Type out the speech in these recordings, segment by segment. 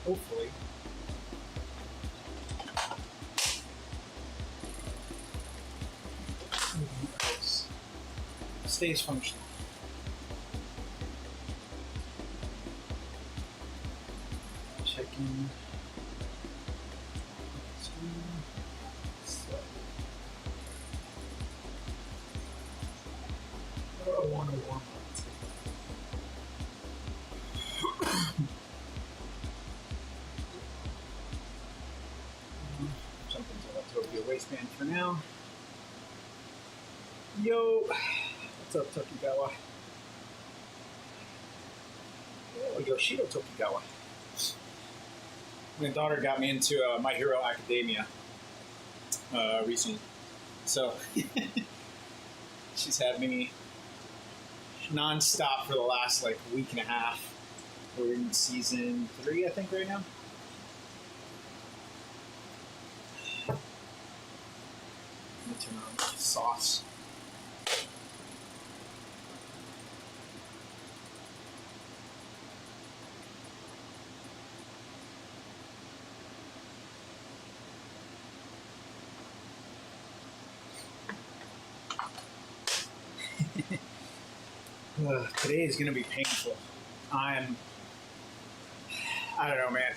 hopefully stays functional. Checking. I want to warm up. Jump into Electropia waistband for now. Yo, what's up, Tokigawa? Oh, Yoshiro Tokigawa. My daughter got me into My Hero Academia recently, so she's had me non-stop for the last like week and a half. We're in season 3, I think, right now. Let me turn on the sauce. Today is going to be painful. I don't know, man.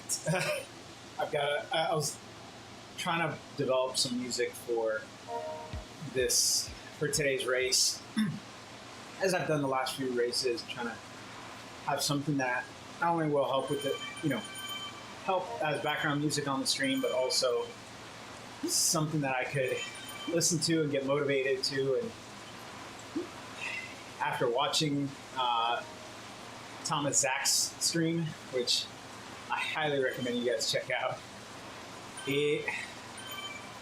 I was trying to develop some music for today's race. As I've done the last few races, trying to have something that not only will help with help as background music on the stream, but also something that I could listen to and get motivated to. And after watching Thomas Zach's stream, which I highly recommend you guys check out,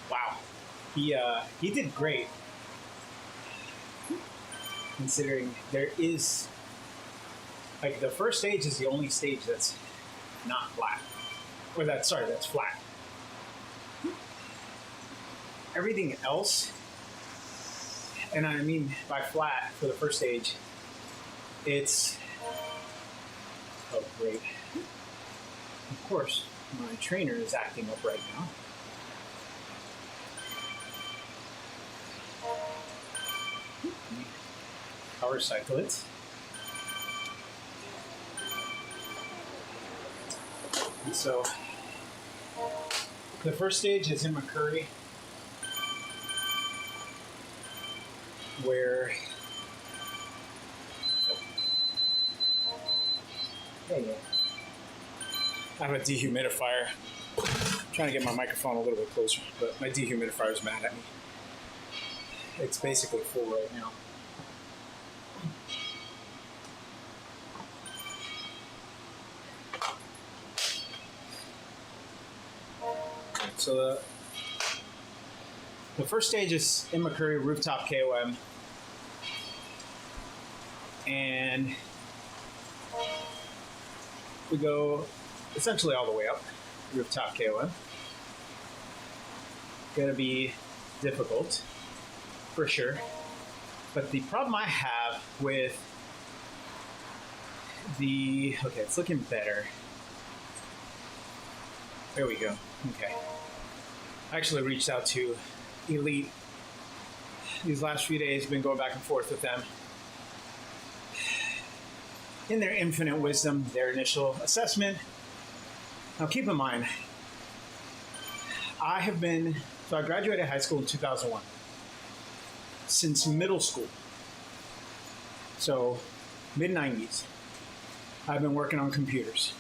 wow, he did great, considering there is, like, the first stage is the only stage that's not flat, or that's flat. Everything else, and I mean by flat for the first stage, it's, oh great, of course my trainer is acting up right now. Our cyclist. And so the first stage is in McCurry, where I have a dehumidifier. I'm trying to get my microphone a little bit closer, but my dehumidifier is mad at me. It's basically full right now. So the first stage is in McCurry, rooftop KOM. And we go essentially all the way up, rooftop KOM. Gonna be difficult, for sure. But the problem I have with okay, it's looking better. There we go, okay. I actually reached out to Elite these last few days, been going back and forth with them. In their infinite wisdom, their initial assessment. Now keep in mind, I graduated high school in 2001. Since middle school, so mid-90s, I've been working on computers.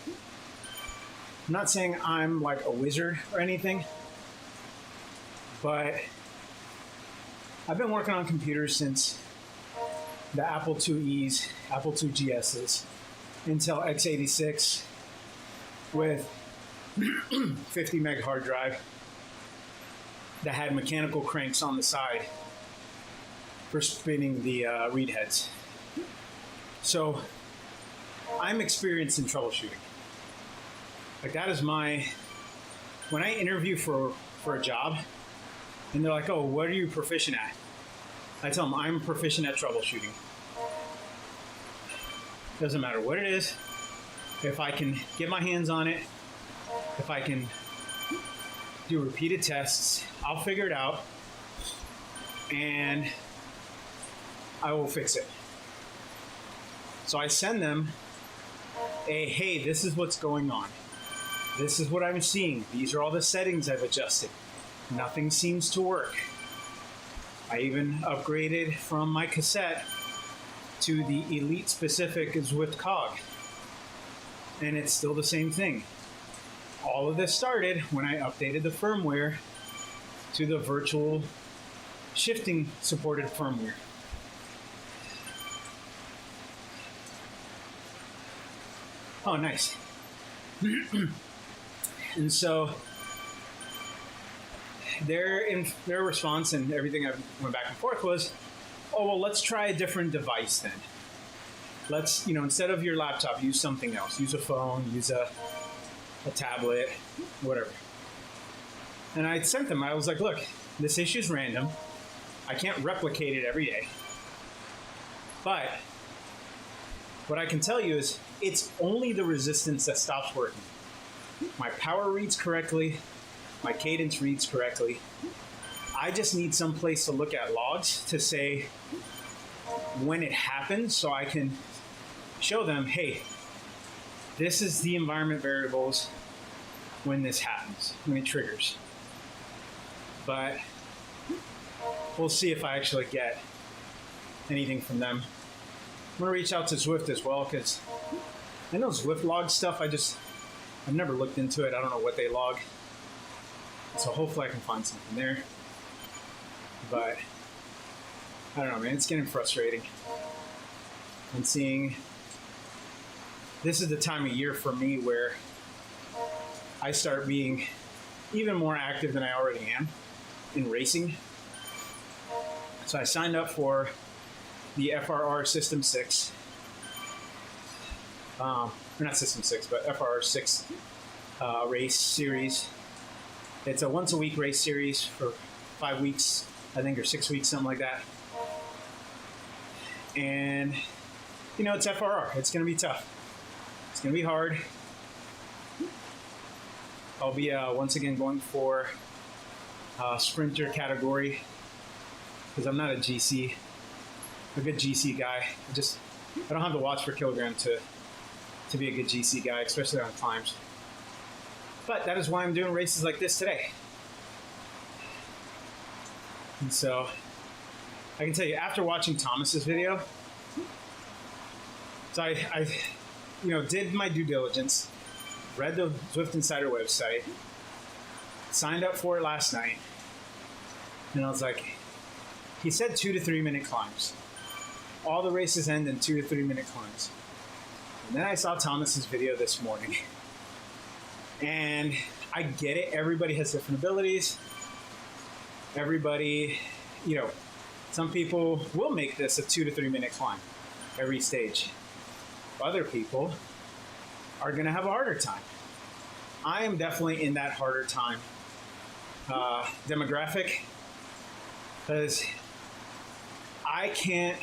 I'm not saying I'm like a wizard or anything, but I've been working on computers since the Apple IIe's, Apple II GS's, Intel x86 with 50 meg hard drive that had mechanical cranks on the side for spinning the read heads. So I'm experienced in troubleshooting. Like, that is when I interview for a job and they're like, oh, what are you proficient at? I tell them I'm proficient at troubleshooting. Doesn't matter what it is. If I can get my hands on it if I can do repeated tests, I'll figure it out and I will fix it. So I send them hey, this is what's going on. This is what I'm seeing. These are all the settings I've adjusted. Nothing seems to work. I even upgraded from my cassette to the Elite specific Zwift cog. And it's still the same thing. All of this started when I updated the firmware to the virtual shifting supported firmware. Oh, nice. And so their response and everything I went back and forth was, oh, well, let's try a different device then. Let's, instead of your laptop, use something else. Use a phone, use a tablet, whatever. And I sent them, I was like, look, this issue's random. I can't replicate it every day. But what I can tell you is it's only the resistance that stops working. My power reads correctly. My cadence reads correctly. I just need some place to look at logs to say when it happens so I can show them, hey, this is the environment variables when this happens, when it triggers. But we'll see if I actually get anything from them. I'm going to reach out to Zwift as well because I know Zwift log stuff. I've never looked into it. I don't know what they log. So hopefully I can find something there. But I don't know, man. It's getting frustrating. I'm seeing this is the time of year for me where I start being even more active than I already am in racing. So I signed up for the FRR System 6. Or not System 6, but FRR 6 race series. It's a once a week race series for 5 weeks, I think, or 6 weeks, something like that. And, it's FRR. It's going to be tough. It's going to be hard. I'll be once again going for sprinter category because I'm not a GC, a good GC guy. I don't have the watts per kilogram to be a good GC guy, especially on climbs. But that is why I'm doing races like this today. And so I can tell you, after watching Thomas's video, so I did my due diligence, read the Zwift Insider website, signed up for it last night, and I was like, he said 2 to 3 minute climbs. All the races end in 2 to 3 minute climbs. And then I saw Thomas's video this morning. And I get it. Everybody has different abilities. Everybody, some people will make this a 2 to 3 minute climb every stage. Other people are going to have a harder time. I am definitely in that harder time demographic because I can't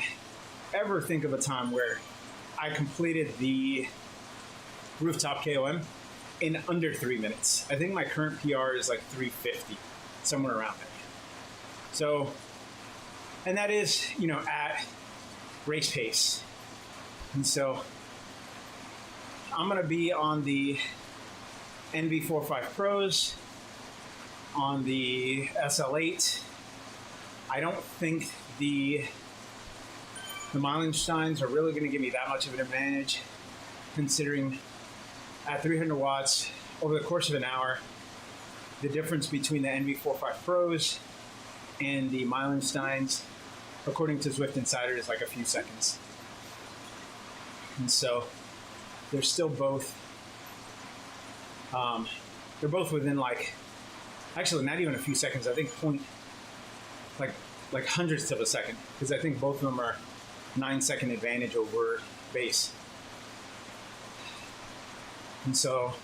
ever think of a time where I completed the rooftop KOM in under 3 minutes. I think my current PR is like 3:50, somewhere around there. So, and that is, at race pace. And so I'm going to be on the NV45 Pros, on the SL8. I don't think the Meilensteins are really going to give me that much of an advantage, considering at 300 watts over the course of an hour, the difference between the NV45 Pros and the Meilensteins, according to Zwift Insider, is like a few seconds. And so they're still both, they're both within actually not even a few seconds. I think like hundredths of a second, because I think both of them are 9-second advantage over base. And so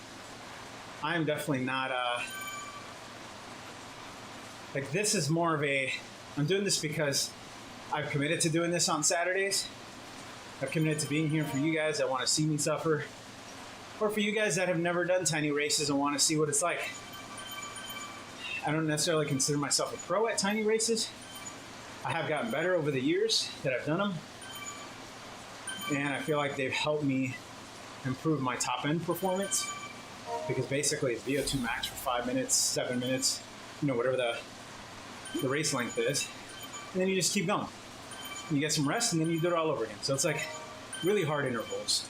I'm definitely not this is more of I'm doing this because I've committed to doing this on Saturdays. I've committed to being here for you guys that want to see me suffer. or for you guys that have never done tiny races and want to see what it's like. I don't necessarily consider myself a pro at tiny races. I have gotten better over the years that I've done them, and I feel like they've helped me improve my top end performance, because basically it's VO2 max for 5 minutes, 7 minutes, whatever the race length is, and then you just keep going. You get some rest, and then you do it all over again. So it's like really hard intervals.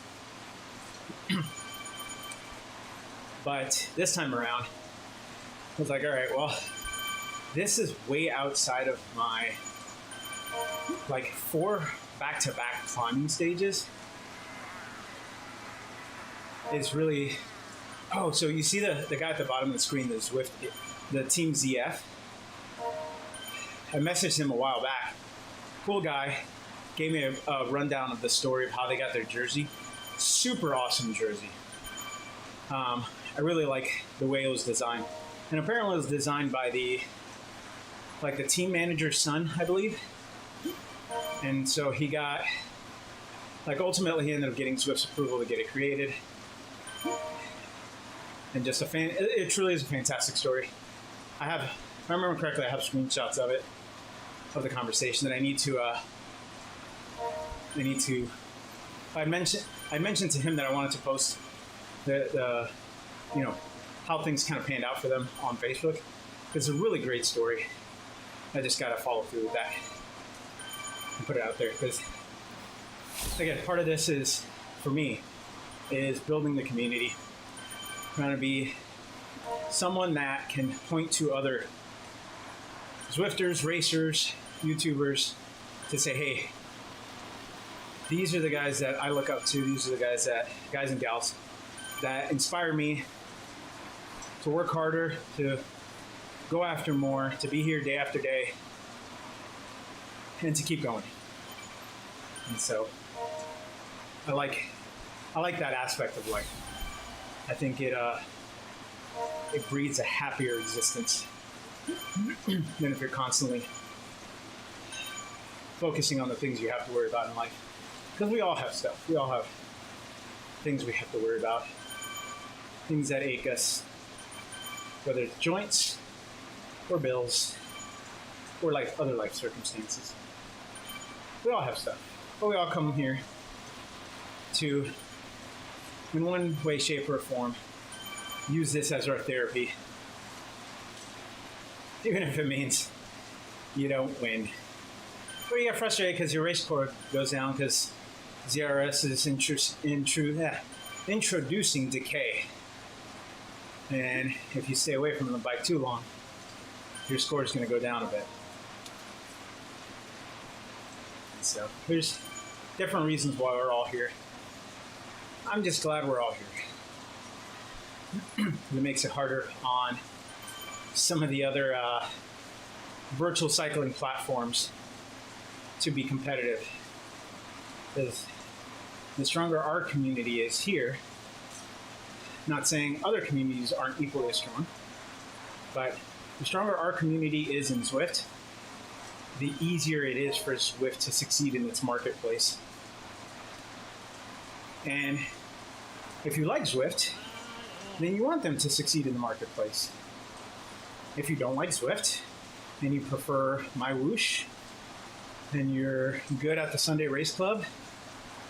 But this time around, I was like, all right, well, this is way outside of my 4 back-to-back climbing stages. It's really, so you see the guy at the bottom of the screen, the Zwift, the Team ZF. I messaged him a while back. Cool guy, gave me a rundown of the story of how they got their jersey. Super awesome jersey. I really like the way it was designed. And apparently it was designed by the team manager's son, I believe. And so he got, ultimately he ended up getting Zwift's approval to get it created. And just it truly is a fantastic story. If I remember correctly, I have screenshots of it, of the conversation that I mentioned to him that I wanted to post the how things kind of panned out for them on Facebook. It's a really great story. I just got to follow through with that and put it out there, because again, part of this is, for me, is building the community. Trying to be someone that can point to other Zwifters, racers, YouTubers to say, hey, these are the guys that I look up to. These are the guys and gals that inspire me to work harder, to go after more, to be here day after day, and to keep going. And so I like that aspect of life. I think it breeds a happier existence than if you're constantly focusing on the things you have to worry about in life. Because we all have stuff. We all have things we have to worry about. Things that ache us. Whether it's joints or bills or other life circumstances. We all have stuff. But we all come here to, in one way, shape, or form, use this as our therapy. Even if it means you don't win. Or you get frustrated because your race core goes down because ZRS is introducing decay. And if you stay away from the bike too long, your score is going to go down a bit. So there's different reasons why we're all here. I'm just glad we're all here. It makes it harder on some of the other virtual cycling platforms to be competitive. Because the stronger our community is here, not saying other communities aren't equally as strong, but the stronger our community is in Zwift, the easier it is for Zwift to succeed in its marketplace. And if you like Zwift, then you want them to succeed in the marketplace. If you don't like Zwift and you prefer My Whoosh, and you're good at the Sunday Race Club,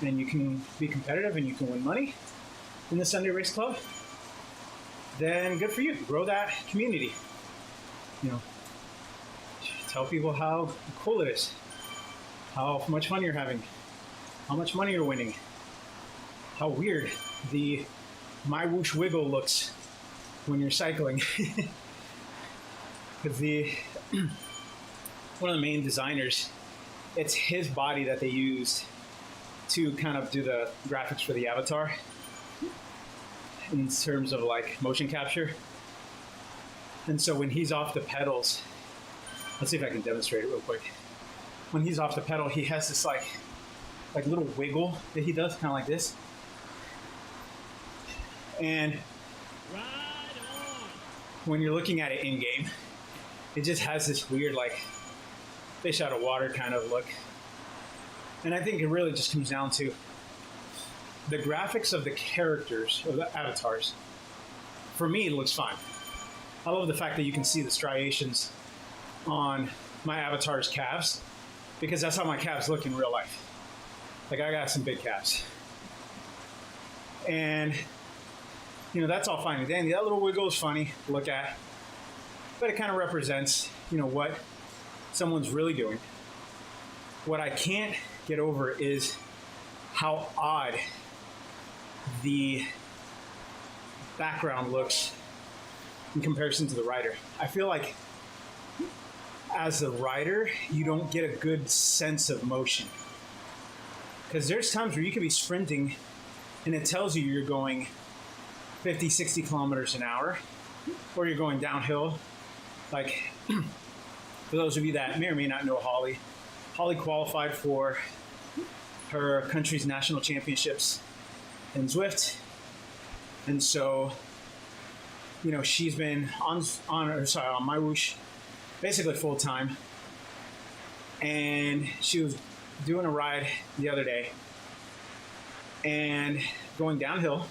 and you can be competitive and you can win money in the Sunday Race Club, then good for you. Grow that community. Tell people how cool it is, how much fun you're having, how much money you're winning, how weird the My Whoosh wiggle looks when you're cycling. Because one of the main designers, it's his body that they used to kind of do the graphics for the avatar in terms of motion capture. And so when he's off the pedals, let's see if I can demonstrate it real quick. When he's off the pedal, he has this little wiggle that he does, kind of like this. And when you're looking at it in game, it just has this weird fish out of water kind of look. And I think it really just comes down to the graphics of the characters, of the avatars, for me, it looks fine. I love the fact that you can see the striations on my avatar's calves, because that's how my calves look in real life. Like, I got some big calves. And, you know, that's all fine and dandy. That little wiggle is funny to look at, but it kind of represents, you know, what someone's really doing. What I can't get over is how odd the background looks in comparison to the rider. I feel like as the rider, you don't get a good sense of motion. Because there's times where you could be sprinting and it tells you you're going 50, 60 kilometers an hour, or you're going downhill. Like, for those of you that may or may not know Holly qualified for her country's national championships in Zwift. And so, you know, she's been on my whoosh basically full time. And she was doing a ride the other day and going downhill,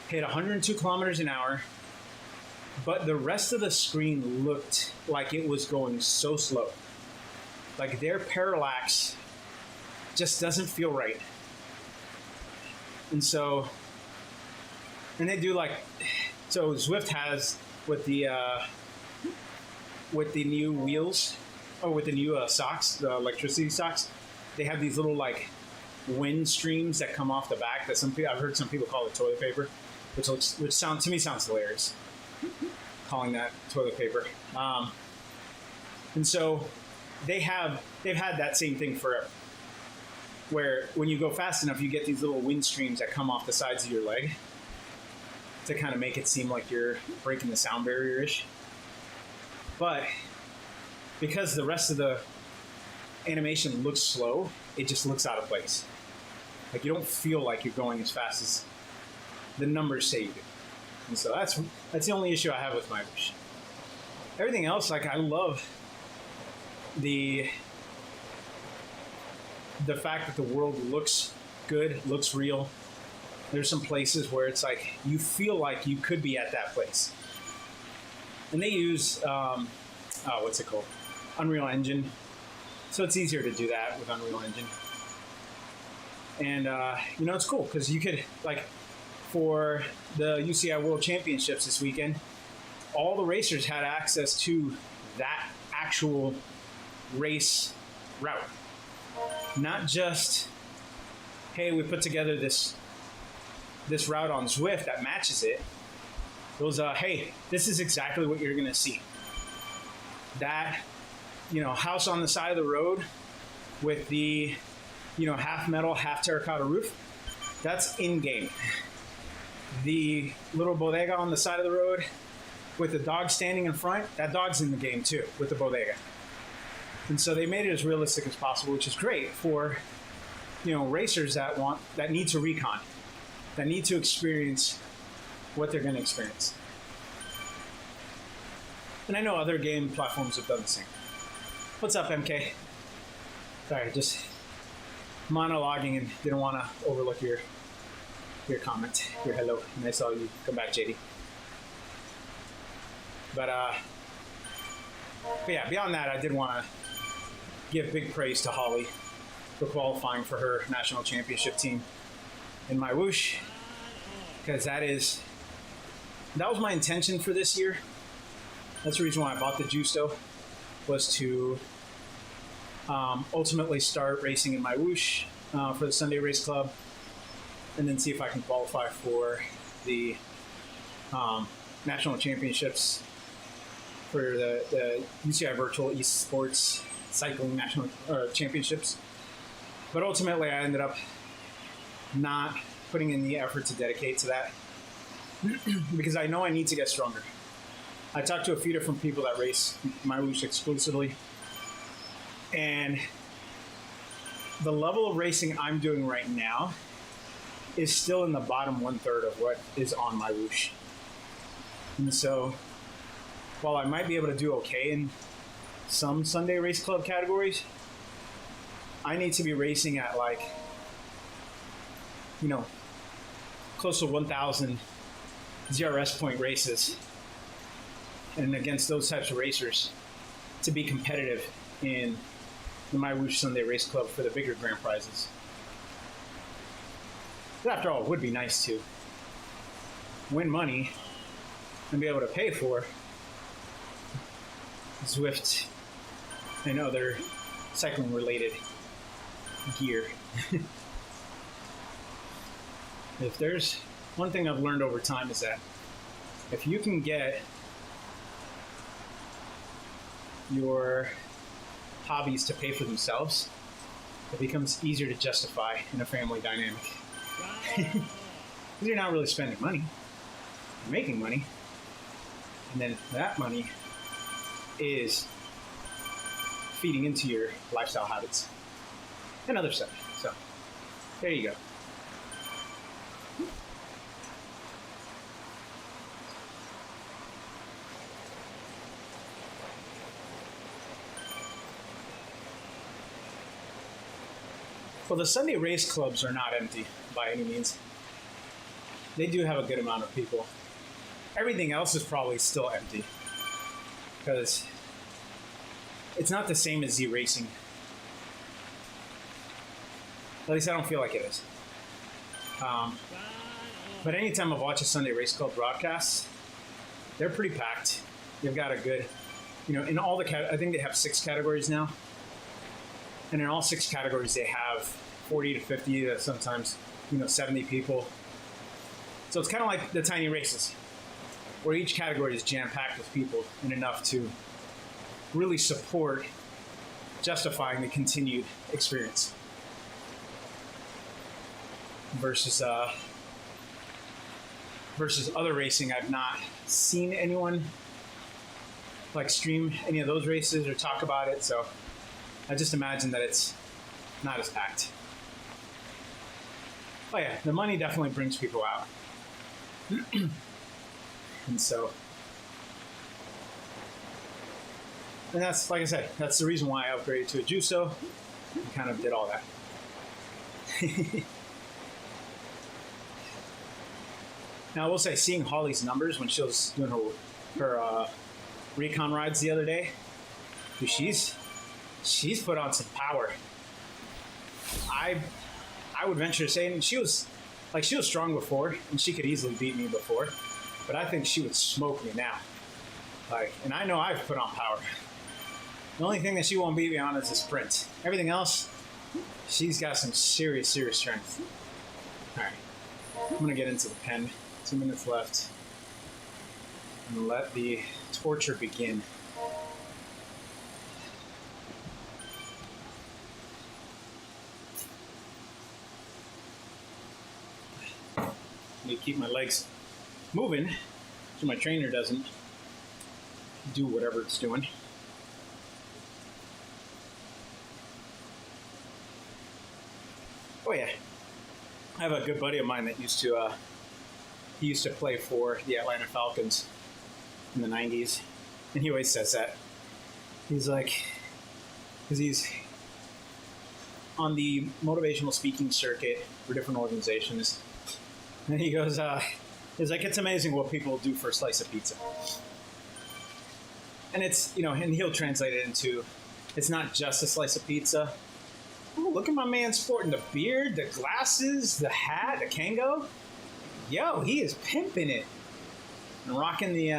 hit 102 kilometers an hour, but the rest of the screen looked like it was going so slow. Like, their parallax just doesn't feel right. And so, and they do like, so Zwift has with the new wheels, or with the new socks, the electricity socks, they have these little like wind streams that come off the back that I've heard some people call it toilet paper, which sounds hilarious, calling that toilet paper. And so they've had that same thing forever, where when you go fast enough, you get these little wind streams that come off the sides of your leg to kind of make it seem like you're breaking the sound barrier-ish. But because the rest of the animation looks slow, it just looks out of place. Like, you don't feel like you're going as fast as the numbers say you do. And so that's the only issue I have with my wish. Everything else, like, I love the fact that the world looks good, looks real. There's some places where it's like you feel like you could be at that place. And they use what's it called? Unreal Engine. So it's easier to do that with Unreal Engine. And you know, it's cool because you could, like, for the UCI World Championships this weekend, all the racers had access to that actual race route. Not just, hey, we put together this route on Zwift that matches it. It was, hey, this is exactly what you're going to see. That, you know, house on the side of the road with the, you know, half metal, half terracotta roof, that's in-game. The little bodega on the side of the road with the dog standing in front, that dog's in the game too, with the bodega. And so they made it as realistic as possible, which is great for, you know, racers that need to recon, that need to experience what they're going to experience. And I know other game platforms have done the same. What's up, MK? Sorry, just monologuing and didn't want to overlook your comment, your hello, and I saw you come back, JD. But yeah, beyond that, I did want to give big praise to Holly for qualifying for her national championship team in my whoosh, because that was my intention for this year. That's the reason why I bought the Justo, was to ultimately start racing in my whoosh for the Sunday Race Club, and then see if I can qualify for the national championships for the UCI Virtual Esports Cycling National Championships. But ultimately, I ended up not putting in the effort to dedicate to that because I know I need to get stronger. I talked to a few different people that race my whoosh exclusively, and the level of racing I'm doing right now is still in the bottom 1/3 of what is on my whoosh. And so while I might be able to do okay in some Sunday Race Club categories, I need to be racing at like you know, close to 1,000 ZRS point races, and against those types of racers to be competitive in the My Whoosh Sunday Race Club for the bigger grand prizes. But after all, it would be nice to win money and be able to pay for Zwift and other cycling related gear. If there's one thing I've learned over time is that if you can get your hobbies to pay for themselves, it becomes easier to justify in a family dynamic. Because you're not really spending money, you're making money, and then that money is feeding into your lifestyle habits and other stuff. So there you go. Well, the Sunday race clubs are not empty by any means. They do have a good amount of people. Everything else is probably still empty because it's not the same as Z racing. At least I don't feel like it is. But anytime I've watched a Sunday race club broadcast, they're pretty packed. They've got a good, in all the I think they have 6 categories now. And in all 6 categories, they have 40 to 50, sometimes, 70 people. So it's kind of like the tiny races, where each category is jam-packed with people and enough to really support justifying the continued experience. Versus other racing, I've not seen anyone like stream any of those races or talk about it, so I just imagine that it's not as packed. Oh yeah, the money definitely brings people out. And so, and that's, like I said, that's the reason why I upgraded to a Juso and kind of did all that. Now I will say, seeing Holly's numbers when she was doing her recon rides the other day, she's put on some power. I would venture to say, and she was strong before, and she could easily beat me before, but I think she would smoke me now. And I know I've put on power. The only thing that she won't beat me on is the sprint. Everything else, she's got some serious strength. All right, I'm gonna get into the pen. 2 minutes left, and let the torture begin. Need to keep my legs moving so my trainer doesn't do whatever it's doing. Oh yeah, I have a good buddy of mine that used to play for the Atlanta Falcons in the 90s, and he always says that. He's like, because he's on the motivational speaking circuit for different organizations. And he goes, he's like, it's amazing what people do for a slice of pizza. And it's, and he'll translate it into, it's not just a slice of pizza. Oh, look at my man sporting the beard, the glasses, the hat, the Kango. Yo, he is pimping it. And rocking the,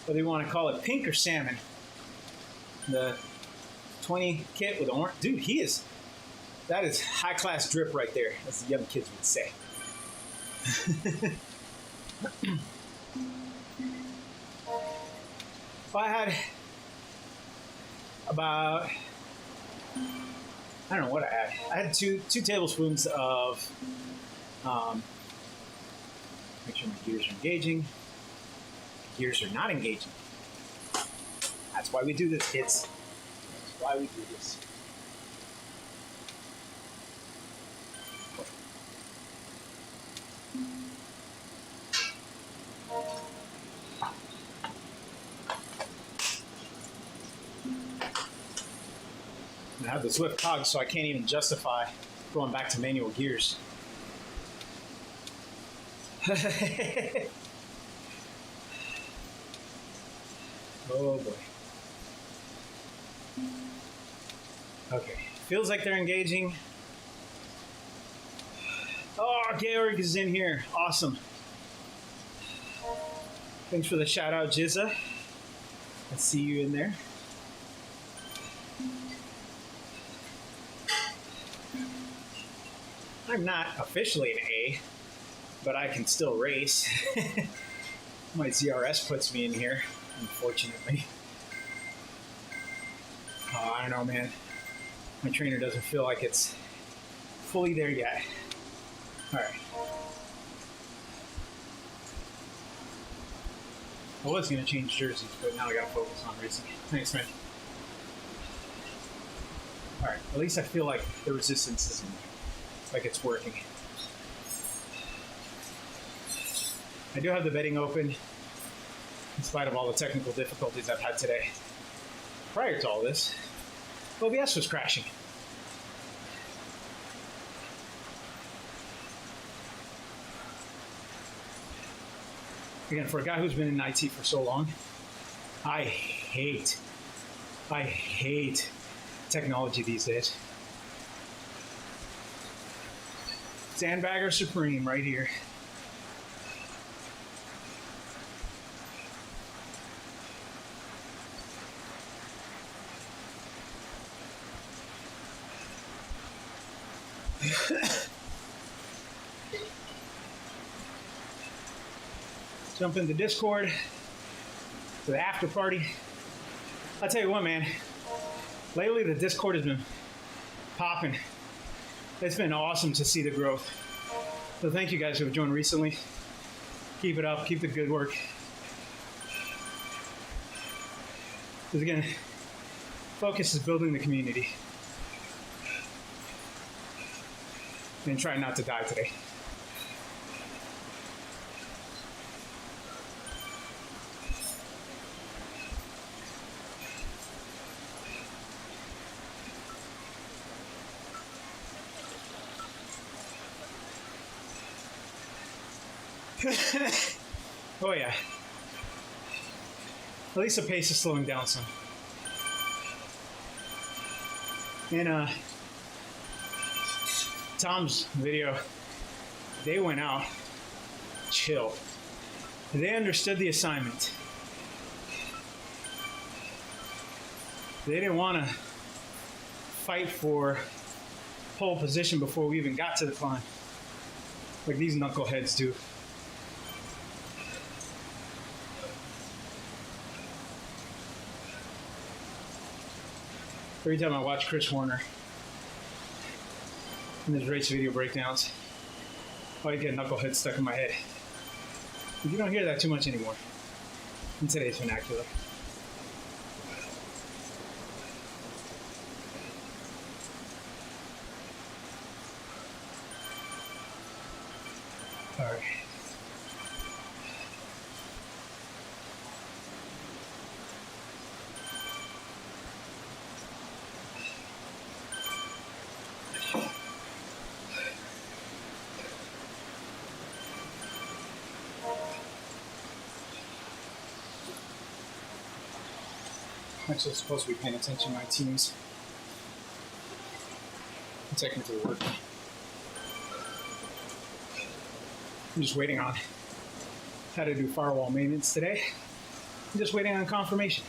what do you want to call it, pink or salmon? The 20 kit with orange. Dude, that is high class drip right there, as the young kids would say. Well, I had about, I don't know what I had. I had two tablespoons of, make sure my gears are engaging. Gears are not engaging. That's why we do this, kids. That's why we do this. I have the Zwift cogs, so I can't even justify going back to manual gears. Oh boy. Okay, feels like they're engaging. Oh, Georg is in here. Awesome. Thanks for the shout out, Jizza. I see you in there. I'm not officially an A, but I can still race. My ZRS puts me in here, unfortunately. Oh, I don't know, man. My trainer doesn't feel like it's fully there yet. All right. I was going to change jerseys, but now I got to focus on racing. Thanks, man. All right. At least I feel like the resistance isn't like it's working. I do have the bedding open in spite of all the technical difficulties I've had today. Prior to all this, OBS was crashing. Again, for a guy who's been in IT for so long, I hate technology these days. Sandbagger Supreme right here. Jump into Discord for the after party. I'll tell you what, man. Lately, the Discord has been popping. It's been awesome to see the growth. So thank you guys who have joined recently. Keep it up. Keep the good work. Because again, focus is building the community. And try not to die today. Oh yeah. At least the pace is slowing down some. And Tom's video, they went out, chill. They understood the assignment. They didn't want to fight for pole position before we even got to the climb, like these knuckleheads do. Every time I watch Chris Warner in his race video breakdowns, I get knucklehead stuck in my head. You don't hear that too much anymore in today's vernacular. All right. I'm actually supposed to be paying attention to my teams. I'm technically working. I'm just waiting on how to do firewall maintenance today. I'm just waiting on confirmation.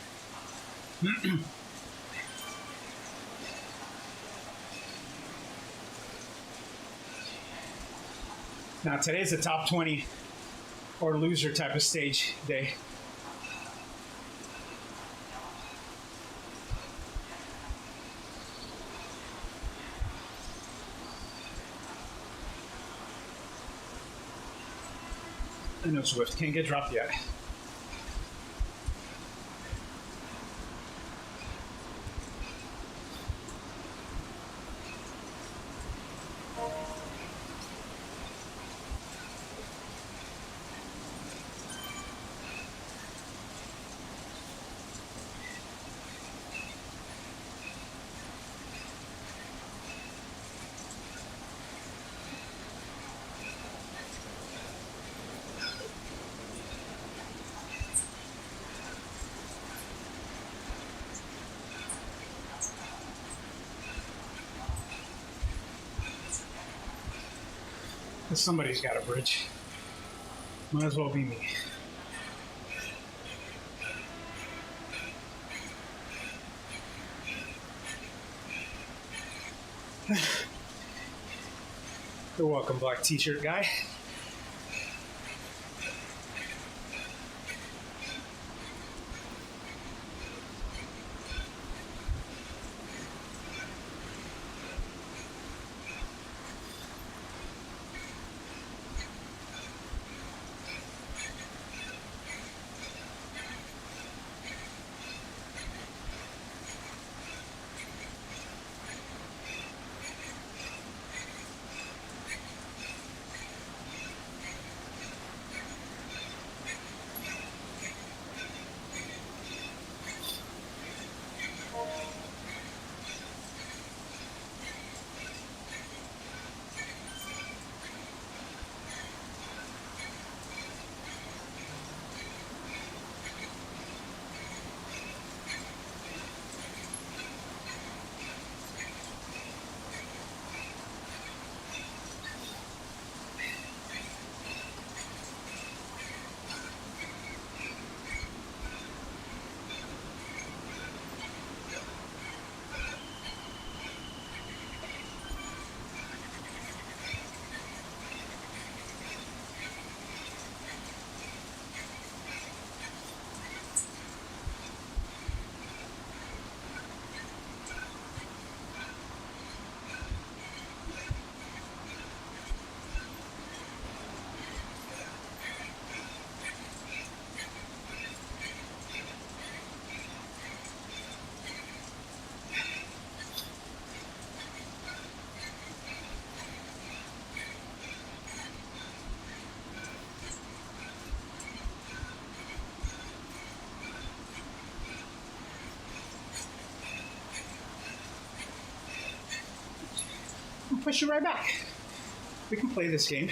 Now today's a top 20 or loser type of stage day. I know Zwift can't get dropped yet. Somebody's got a bridge. Might as well be me. You're welcome, black t-shirt guy. Push you right back. We can play this game.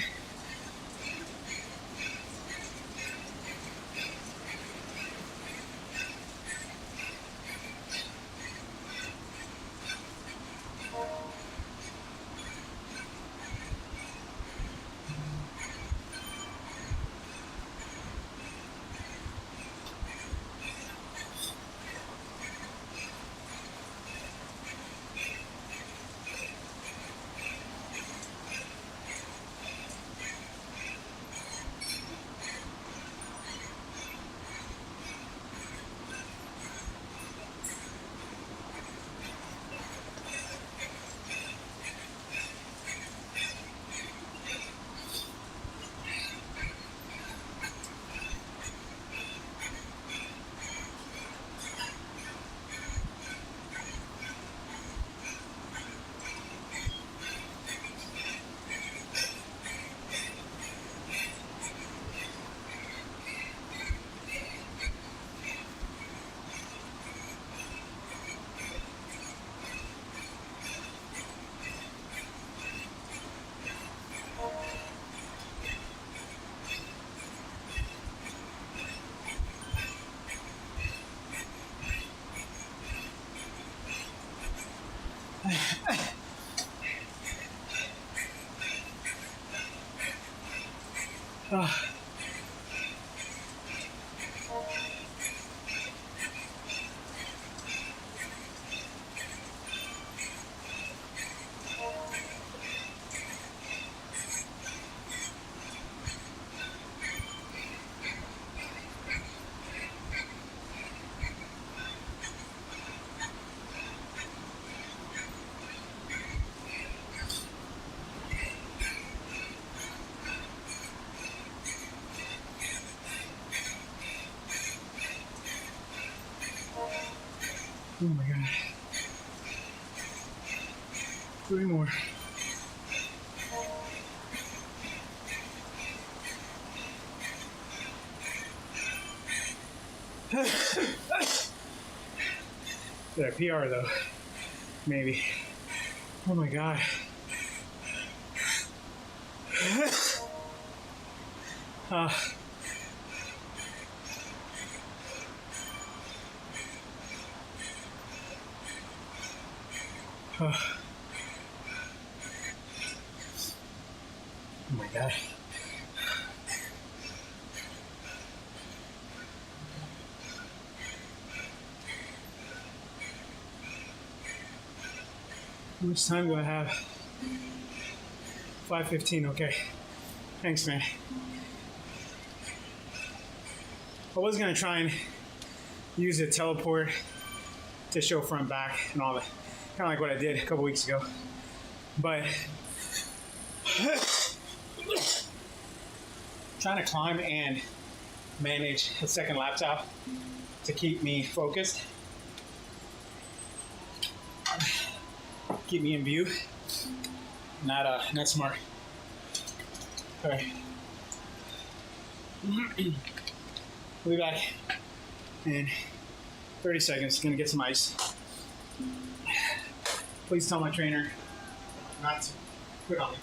Oh my god. 3 more. Did I PR though? Maybe. Oh my god. Oh my God. How much time do I have? 5:15, okay. Thanks, man. I was gonna try and use a teleport to show front, back, and all that, kind of like what I did a couple weeks ago. But trying to climb and manage a second laptop to keep me focused, keep me in view. Not smart. All right. We'll be back in 30 seconds. Gonna get some ice. Please tell my trainer not to quit on me.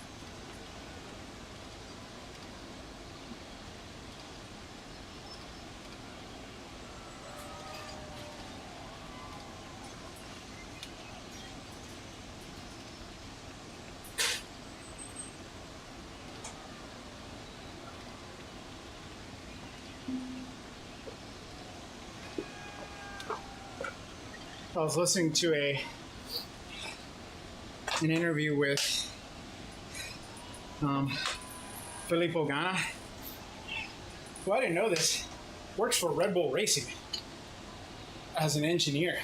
I was listening to an interview with Filippo Ganna, who, I didn't know this, works for Red Bull Racing as an engineer.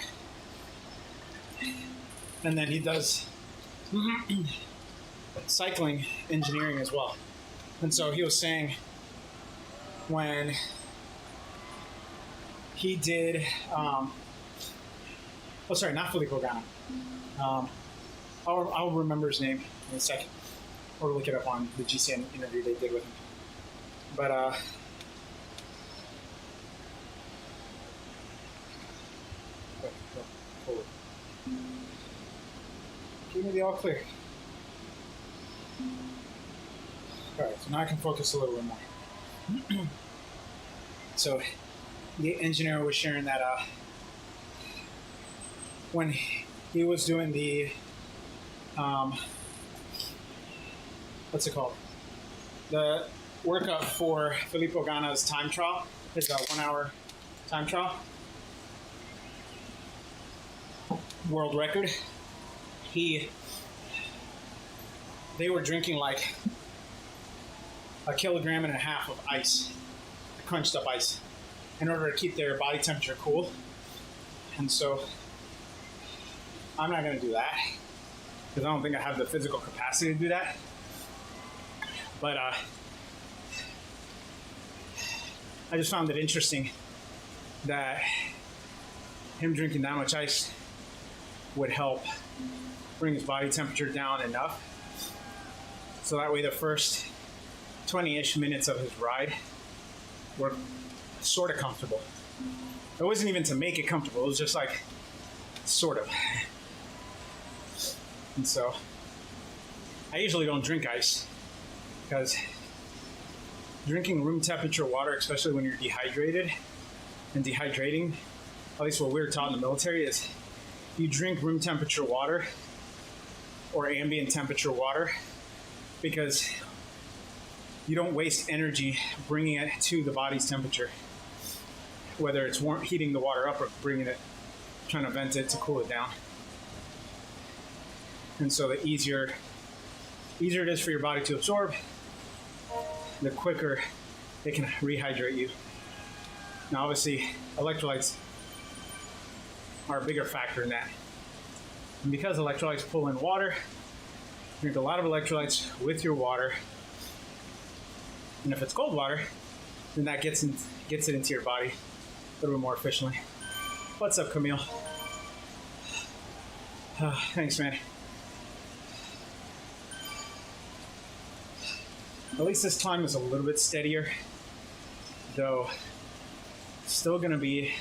And then he does cycling engineering as well. And so he was saying when he did, not Filippo Ganna. I'll remember his name in a second, or look it up on the GCN interview they did with him. But forward. Give me the all clear. All right, so now I can focus a little bit more. So the engineer was sharing that when he was doing the what's it called? The workup for Filippo Ganna's time trial, his 1 hour time trial, world record. They were drinking like 1.5 kilograms of ice, crunched up ice, in order to keep their body temperature cool. And so I'm not going to do that because I don't think I have the physical capacity to do that. But I just found it interesting that him drinking that much ice would help bring his body temperature down enough so that way the first 20-ish minutes of his ride were sort of comfortable. It wasn't even to make it comfortable, it was just like sort of. And so I usually don't drink ice because drinking room temperature water, especially when you're dehydrated, and dehydrating, at least what we were taught in the military, is you drink room temperature water or ambient temperature water because you don't waste energy bringing it to the body's temperature, whether it's heating the water up or trying to vent it to cool it down. And so the easier it is for your body to absorb, the quicker it can rehydrate you. Now, obviously, electrolytes are a bigger factor in that. And because electrolytes pull in water, drink a lot of electrolytes with your water. And if it's cold water, then that gets it into your body a little bit more efficiently. What's up, Camille? Thanks, man. At least this climb is a little bit steadier, though still gonna be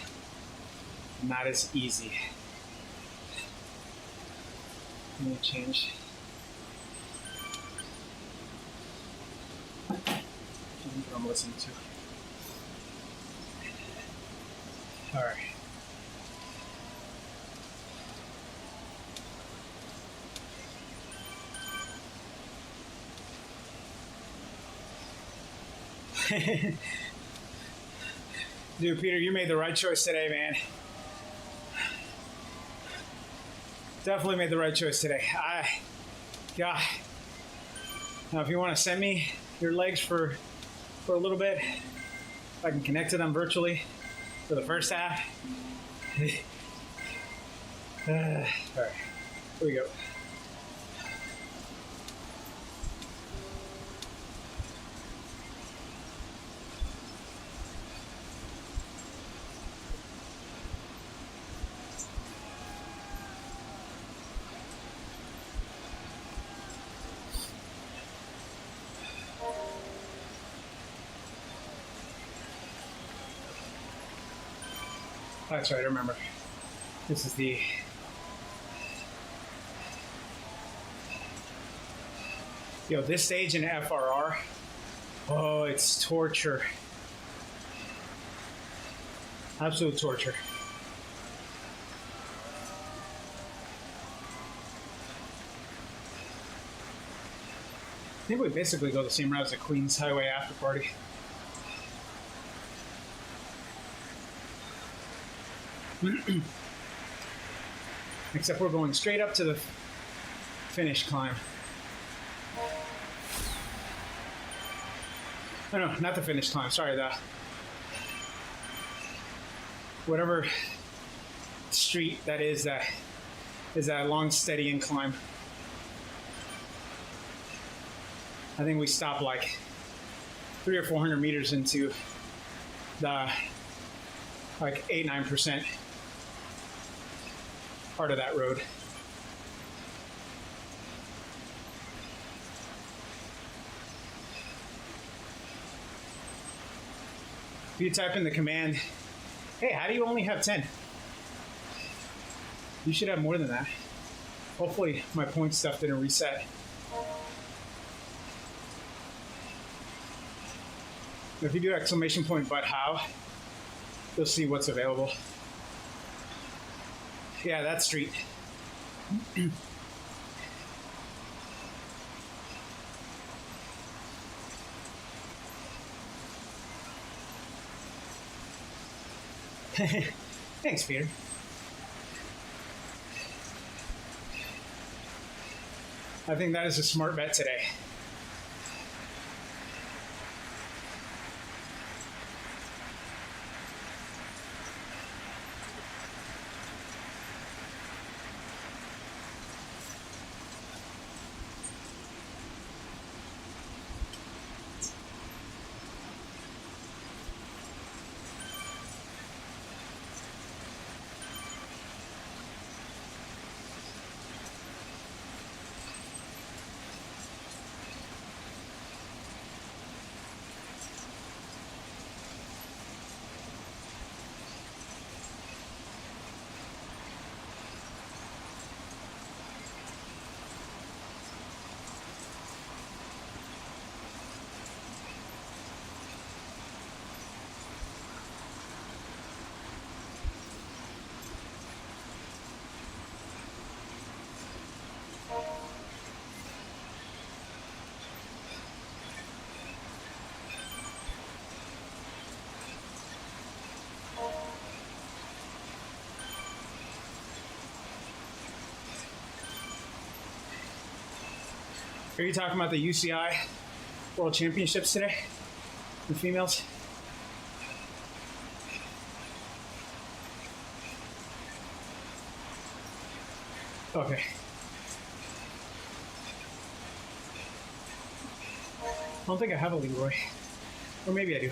not as easy. Let me change. What I'm listening to. All right. Dude, Peter, you made the right choice today, man. Definitely made the right choice today. God. Now, if you want to send me your legs for a little bit, I can connect to them virtually for the first half. All right, here we go. That's right, I remember. This is the this stage in FRR, oh, it's torture. Absolute torture. I think we basically go the same route as the Queens Highway after party. Except we're going straight up to the finish climb. Oh, no, not the finish climb. Sorry, the whatever street that is that long, steady incline. I think we stop like 300 or 400 meters into the like 8-9% part of that road. If you type in the command, hey, how do you only have 10? You should have more than that. Hopefully my point stuff didn't reset. If you do exclamation point but how, you'll see what's available. Yeah, that street. Thanks, Peter. I think that is a smart bet today. Are you talking about the UCI World Championships today? The females? Okay. I don't think I have a Leroy. Or maybe I do.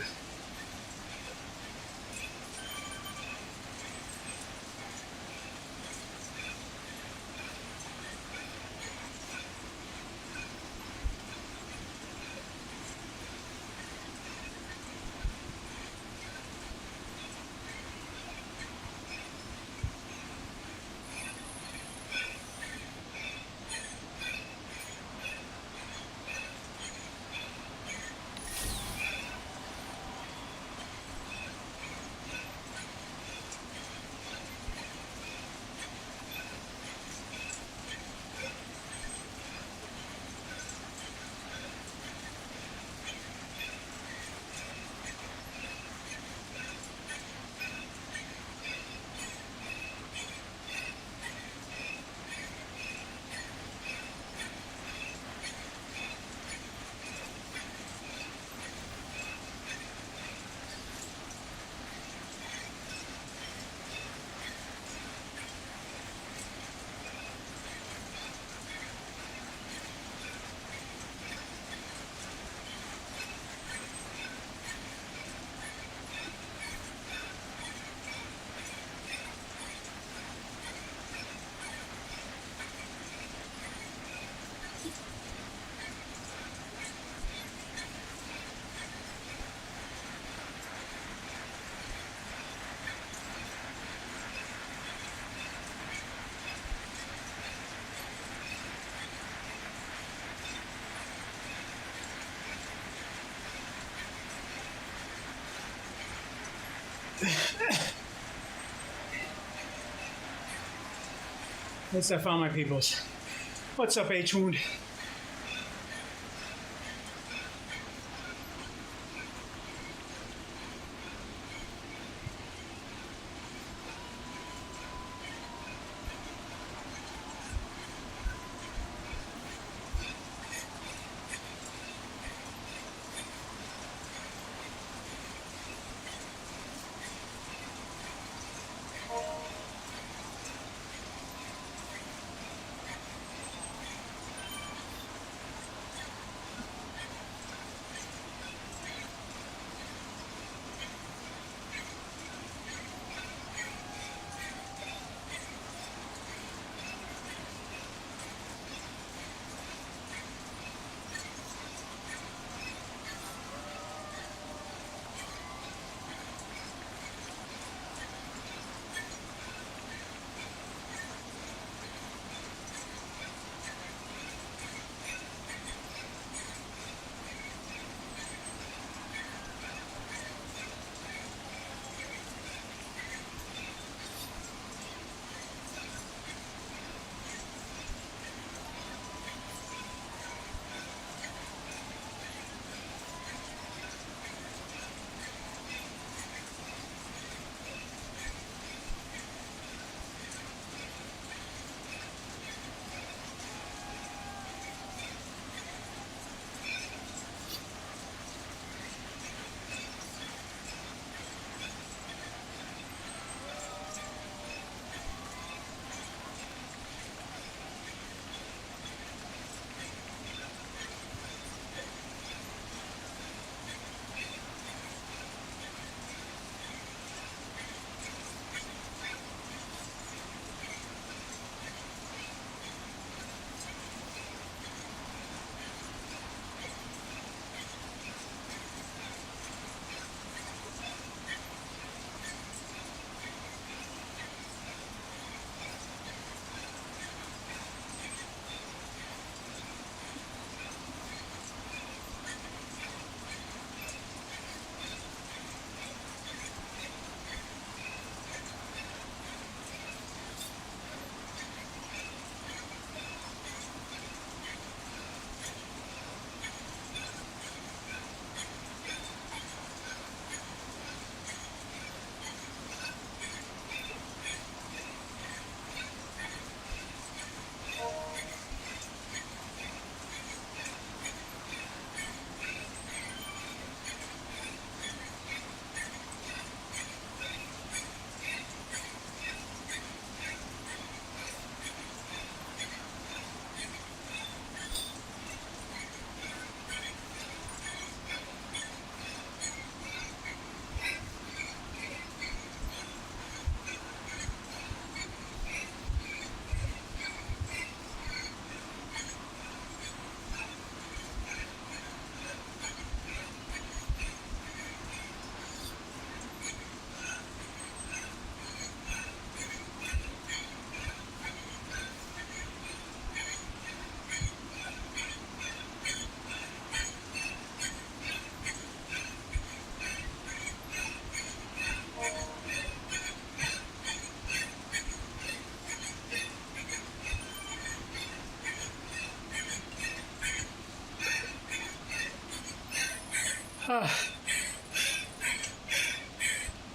At least I found my peoples. What's up, H-Wound?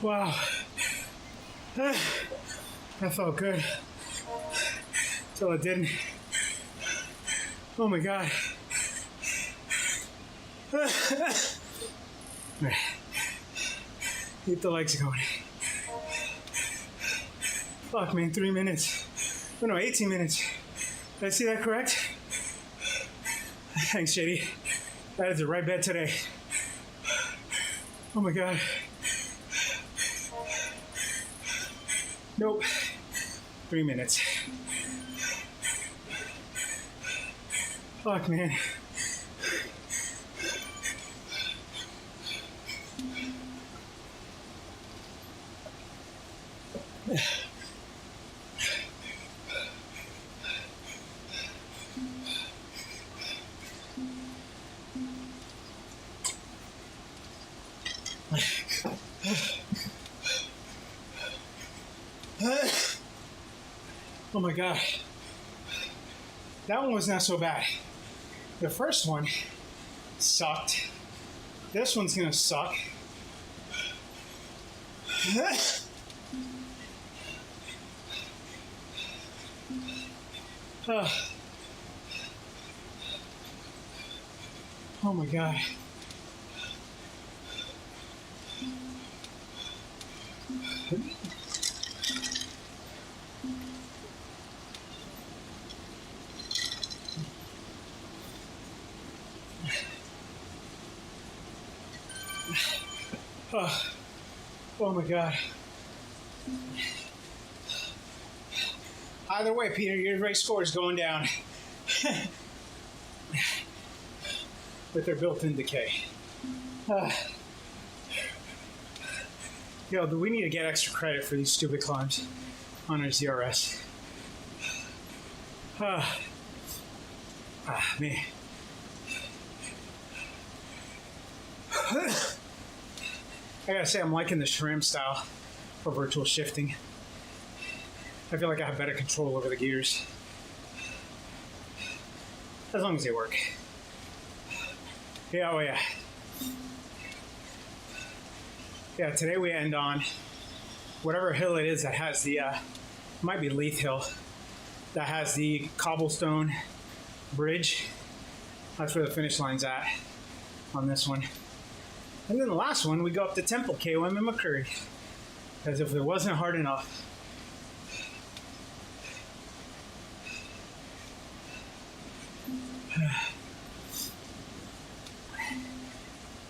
Wow. That felt good. Until it didn't. Oh my God. Keep the legs going. Fuck, man, 3 minutes. Oh no, 18 minutes. Did I see that correct? Thanks, JD. That is the right bet today. Oh my God. Nope. 3 minutes. Fuck, man. Oh my God. That one was not so bad. The first one sucked. This one's gonna suck. Oh my God. Oh my God. Either way, Peter, your race score is going down with their built-in decay. Yo, do we need to get extra credit for these stupid climbs on our ZRS? Man. I gotta say, I'm liking the SRAM style for virtual shifting. I feel like I have better control over the gears. As long as they work. Yeah, oh yeah. Yeah, today we end on whatever hill it is that has the, might be Leith Hill, that has the cobblestone bridge. That's where the finish line's at on this one. And then the last one, we go up to Temple, KOM, and McCurry. As if it wasn't hard enough.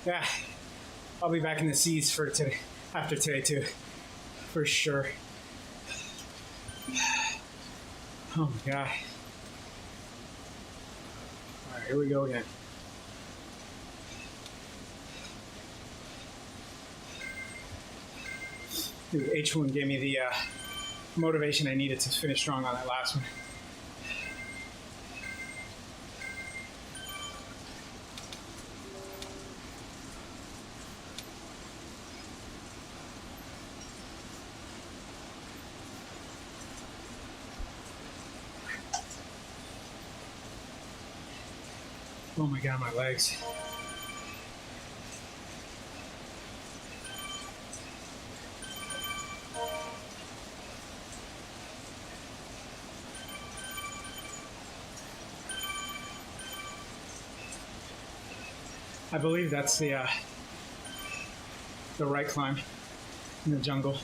Yeah, I'll be back in the seas for today, after today too, for sure. Oh my God. All right, here we go again. Dude, H1 gave me the motivation I needed to finish strong on that last one. Oh my God, my legs. I believe that's the right climb in the jungle.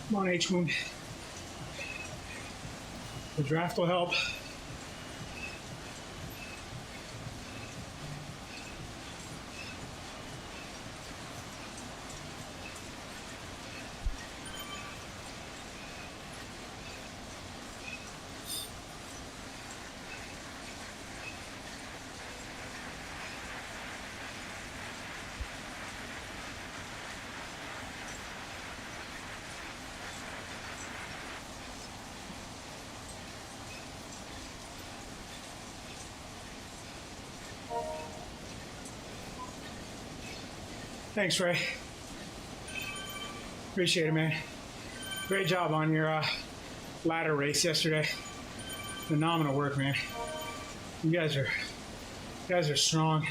Come on, H-Moon. The draft will help. Thanks, Ray. Appreciate it, man. Great job on your ladder race yesterday. Phenomenal work, man. You guys are strong.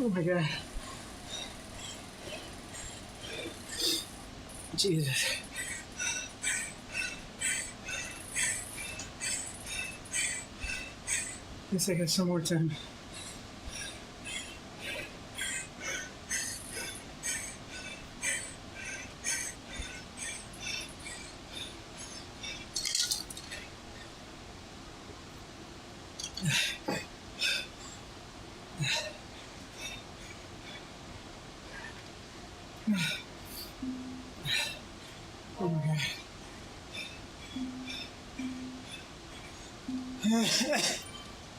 Oh my God. Jesus. Guess I got some more time. Oh my God.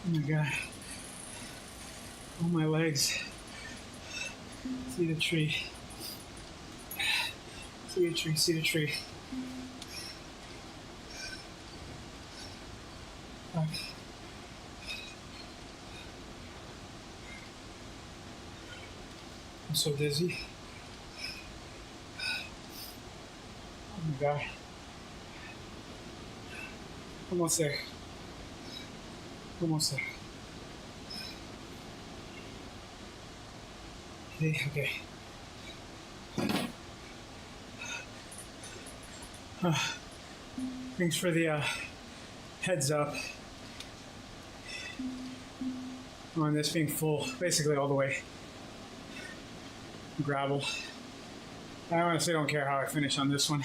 Oh my God. Oh, my legs. See the tree. See the tree, see the tree. Fuck. I'm so dizzy. Oh my God. Almost there. Almost there. Okay. Thanks for the heads up on this being full, basically all the way. Gravel. I honestly don't care how I finish on this one.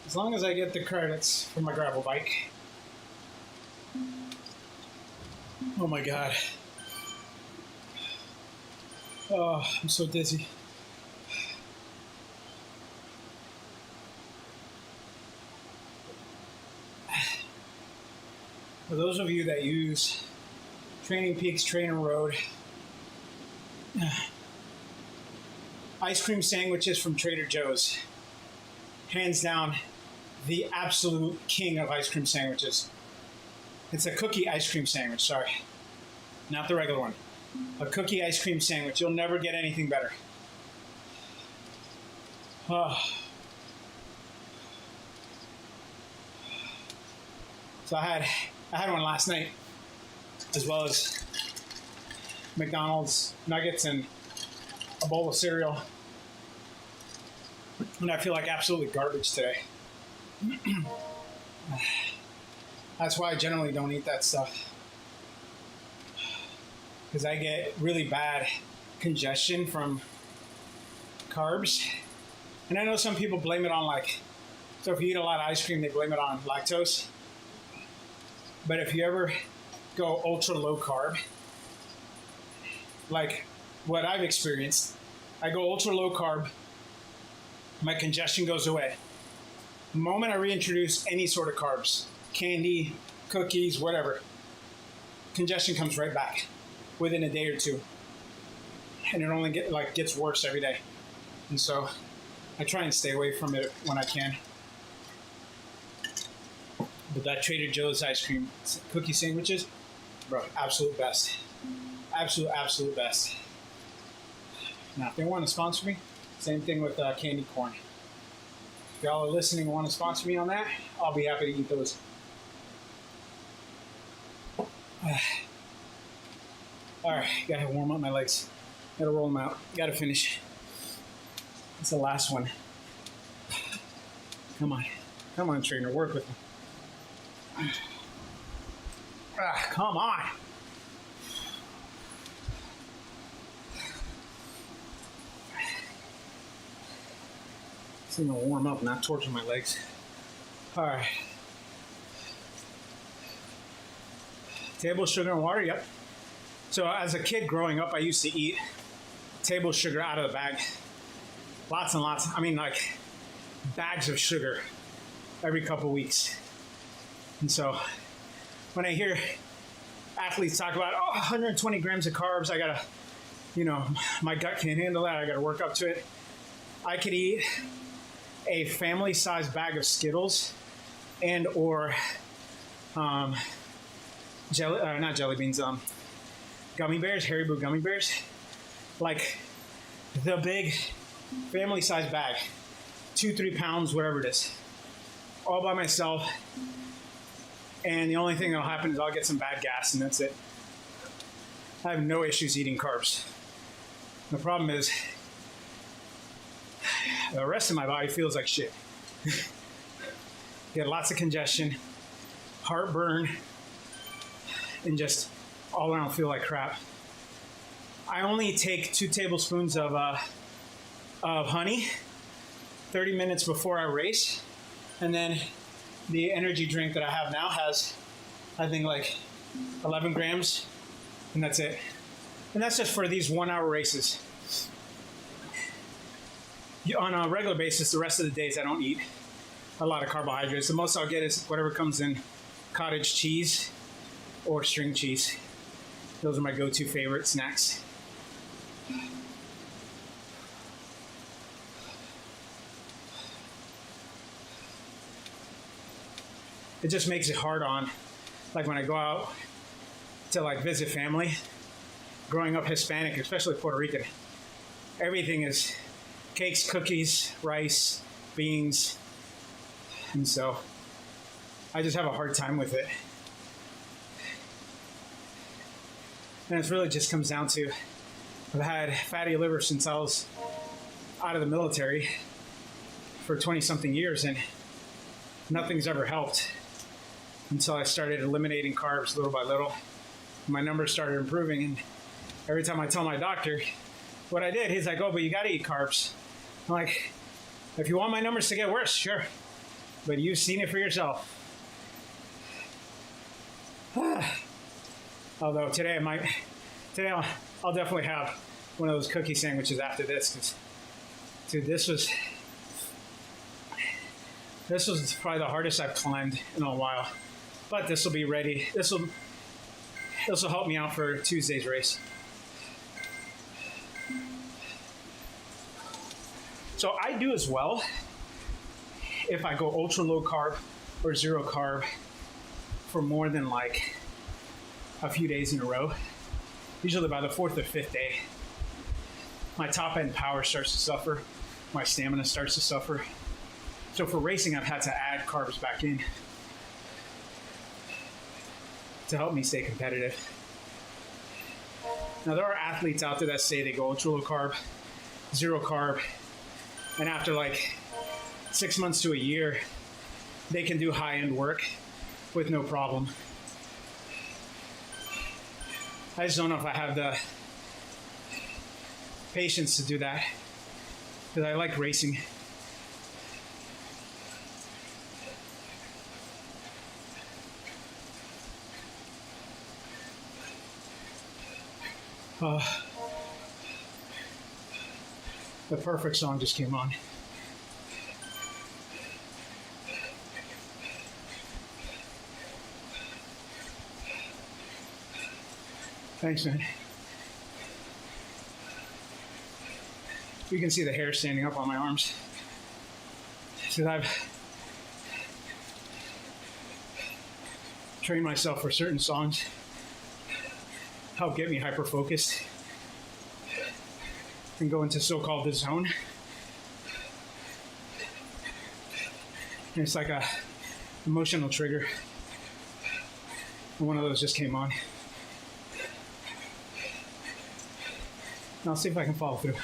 As long as I get the credits for my gravel bike. Oh my God. Oh, I'm so dizzy. For those of you that use Training Peaks Trainer Road, ice cream sandwiches from Trader Joe's. Hands down, the absolute king of ice cream sandwiches. It's a cookie ice cream sandwich, sorry. Not the regular one. A cookie ice cream sandwich. You'll never get anything better. Oh. So I had one last night, as well as McDonald's nuggets and a bowl of cereal. And I feel like absolutely garbage today. That's why I generally don't eat that stuff. Because I get really bad congestion from carbs. And I know some people blame it on so if you eat a lot of ice cream, they blame it on lactose. But if you ever go ultra low carb, like what I've experienced, I go ultra low carb, my congestion goes away. The moment I reintroduce any sort of carbs, candy, cookies, whatever, congestion comes right back within a day or two. And it only gets worse every day. And so I try and stay away from it when I can. But that Trader Joe's ice cream cookie sandwiches, bro, absolute best. Absolute best. Now, if they want to sponsor me, same thing with candy corn. If y'all are listening and want to sponsor me on that, I'll be happy to eat those. All right, gotta warm up my legs. Gotta roll them out. Gotta finish. It's the last one. Come on, trainer, work with me. Come on. It's gonna warm up, not torture my legs. All right. Table sugar and water, yep. So as a kid growing up, I used to eat table sugar out of the bag. Lots and lots. I mean, like bags of sugar every couple weeks. And so when I hear athletes talk about, 120 grams of carbs, I gotta, my gut can't handle that. I gotta work up to it. I could eat a family-sized bag of Skittles and or not jelly beans, gummy bears, Haribo gummy bears, like the big family-sized bag, 2-3 pounds, whatever it is, all by myself. And the only thing that'll happen is I'll get some bad gas, and that's it. I have no issues eating carbs. The problem is the rest of my body feels like shit. Get lots of congestion, heartburn, and just all around feel like crap. I only take 2 tablespoons of honey 30 minutes before I race, and then the energy drink that I have now has, I think, like 11 grams, and that's it. And that's just for these 1-hour races. On a regular basis, the rest of the days I don't eat a lot of carbohydrates. The most I'll get is whatever comes in cottage cheese or string cheese. Those are my go-to favorite snacks. It just makes it hard on, like when I go out to visit family. Growing up Hispanic, especially Puerto Rican, everything is cakes, cookies, rice, beans, and so I just have a hard time with it. And it really just comes down to, I've had fatty liver since I was out of the military for 20-something years, and nothing's ever helped until I started eliminating carbs little by little. My numbers started improving, and every time I tell my doctor what I did, he's like, "Oh, but you gotta eat carbs." I'm like, if you want my numbers to get worse, sure, but you've seen it for yourself. Although today I'll definitely have one of those cookie sandwiches after this, because, dude, this was probably the hardest I've climbed in a while. But this will be ready. This will help me out for Tuesday's race. So I do as well if I go ultra low carb or zero carb for more than like a few days in a row. Usually by the 4th or 5th day, my top end power starts to suffer. My stamina starts to suffer. So for racing, I've had to add carbs back in to help me stay competitive. Now, there are athletes out there that say they go ultra low carb, zero carb, and after like 6 months to a year, they can do high-end work with no problem. I just don't know if I have the patience to do that, because I like racing. The perfect song just came on. Thanks, man. You can see the hair standing up on my arms. So I've trained myself for certain songs, help get me hyper focused and go into so-called the zone. And it's like a emotional trigger. And one of those just came on. I'll see if I can follow through.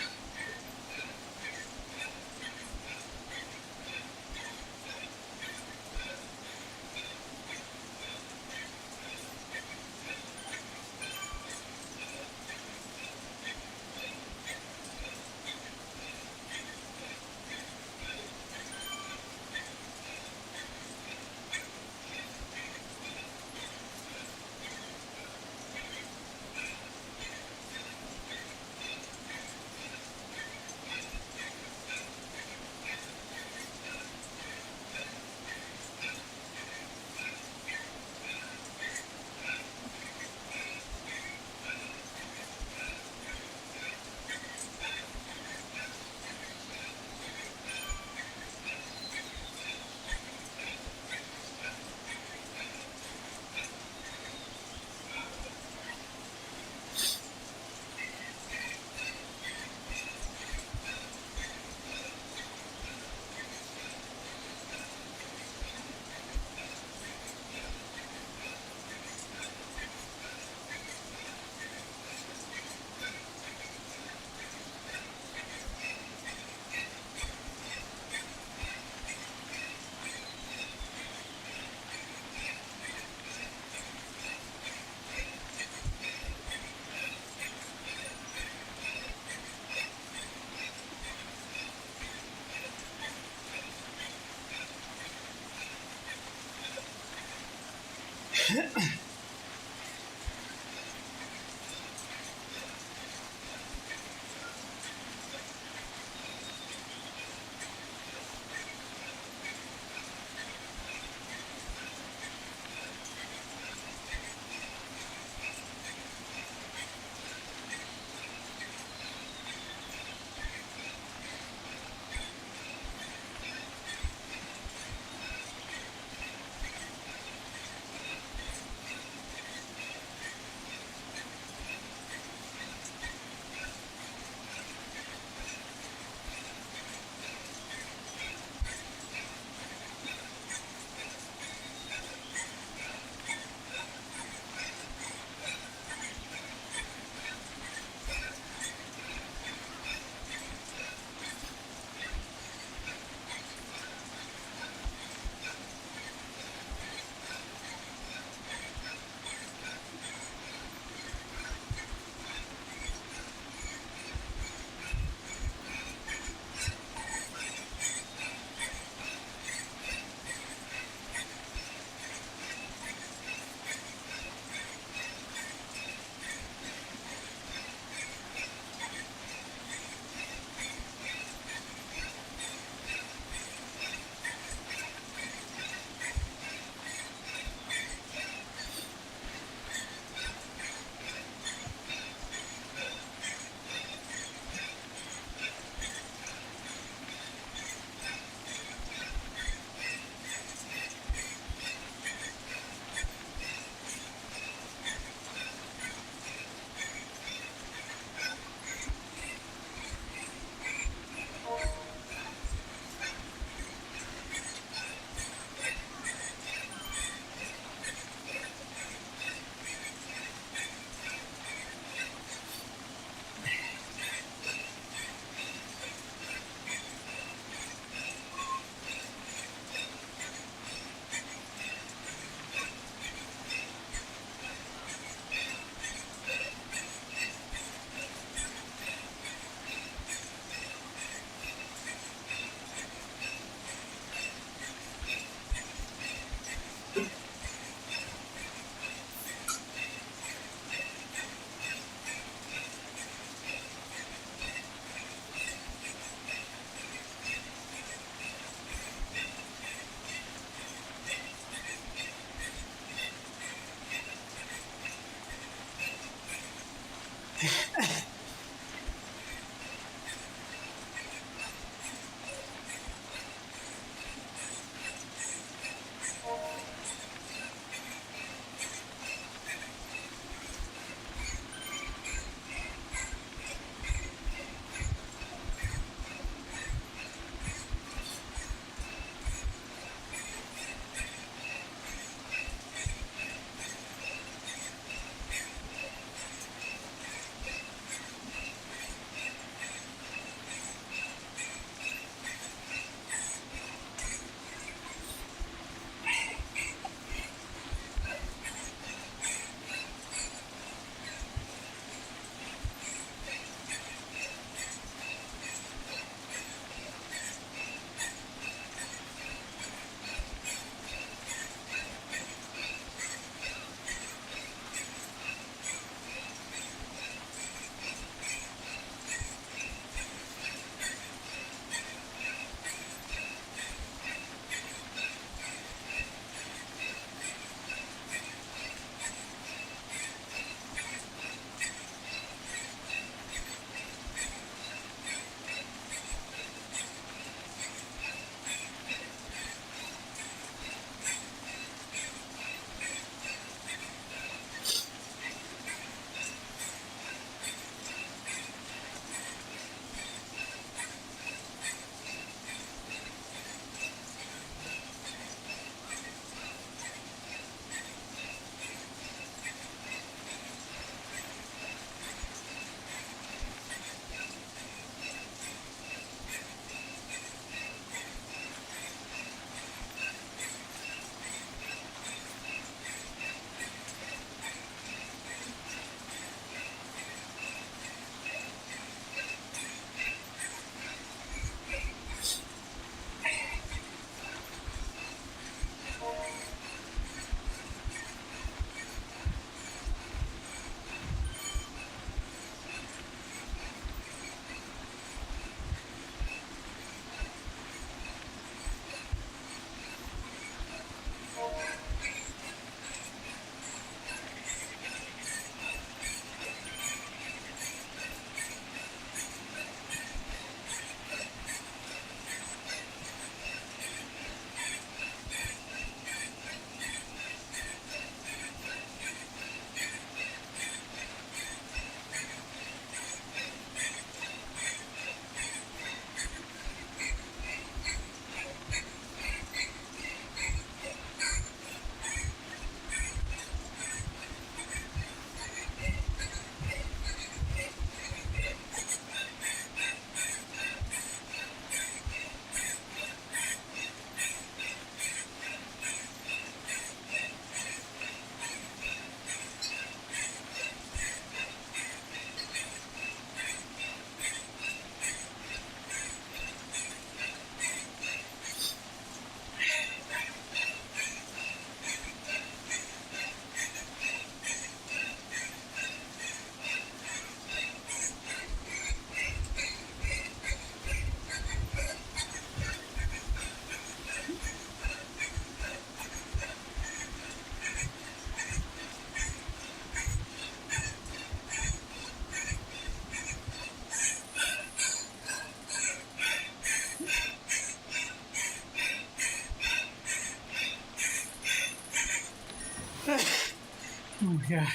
Oh my God.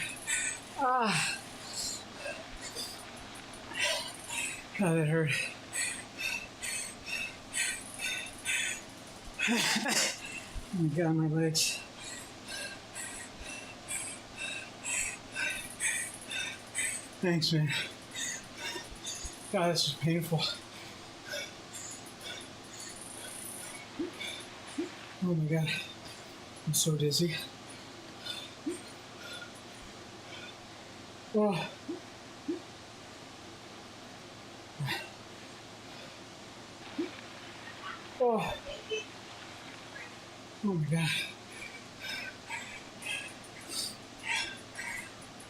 Ah. God, that hurt. Oh my God, my legs. Thanks, man. God, this is painful. Oh my God. I'm so dizzy. Oh. Oh. Oh my God.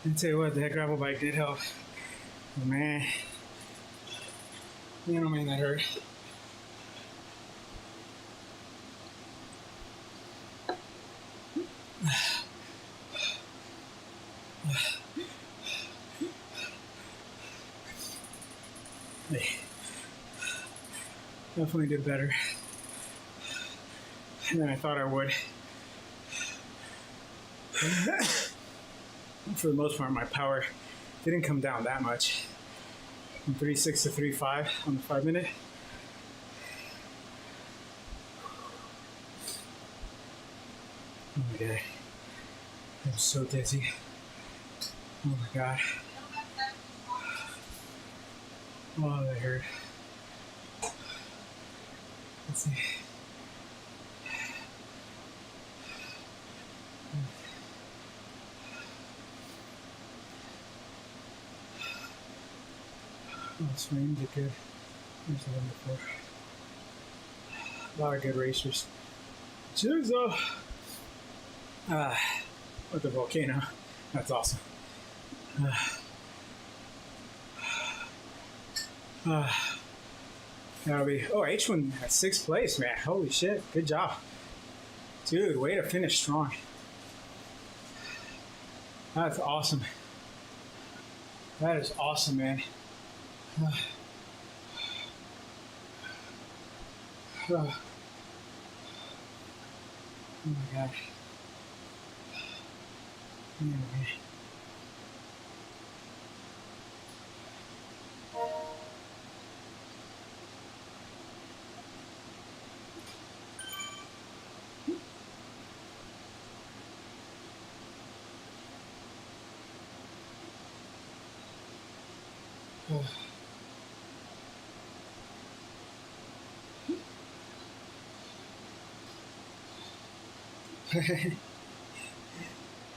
I tell you what, that gravel bike did help. Man. You know, man, that hurt. Definitely did better than I thought I would. For the most part, my power didn't come down that much. From 3.6 to 3.5 on the 5 minute. Oh my God. I'm so dizzy. Oh my God. Oh, that hurt. Let's see. Oh, swing did good. There's the one before. A lot of good racers. Cheers, though. With the volcano. That's awesome. That'll be. Oh, H1 at 6th place, man. Holy shit. Good job. Dude, way to finish strong. That's awesome. That is awesome, man. Oh my God. Yeah, man.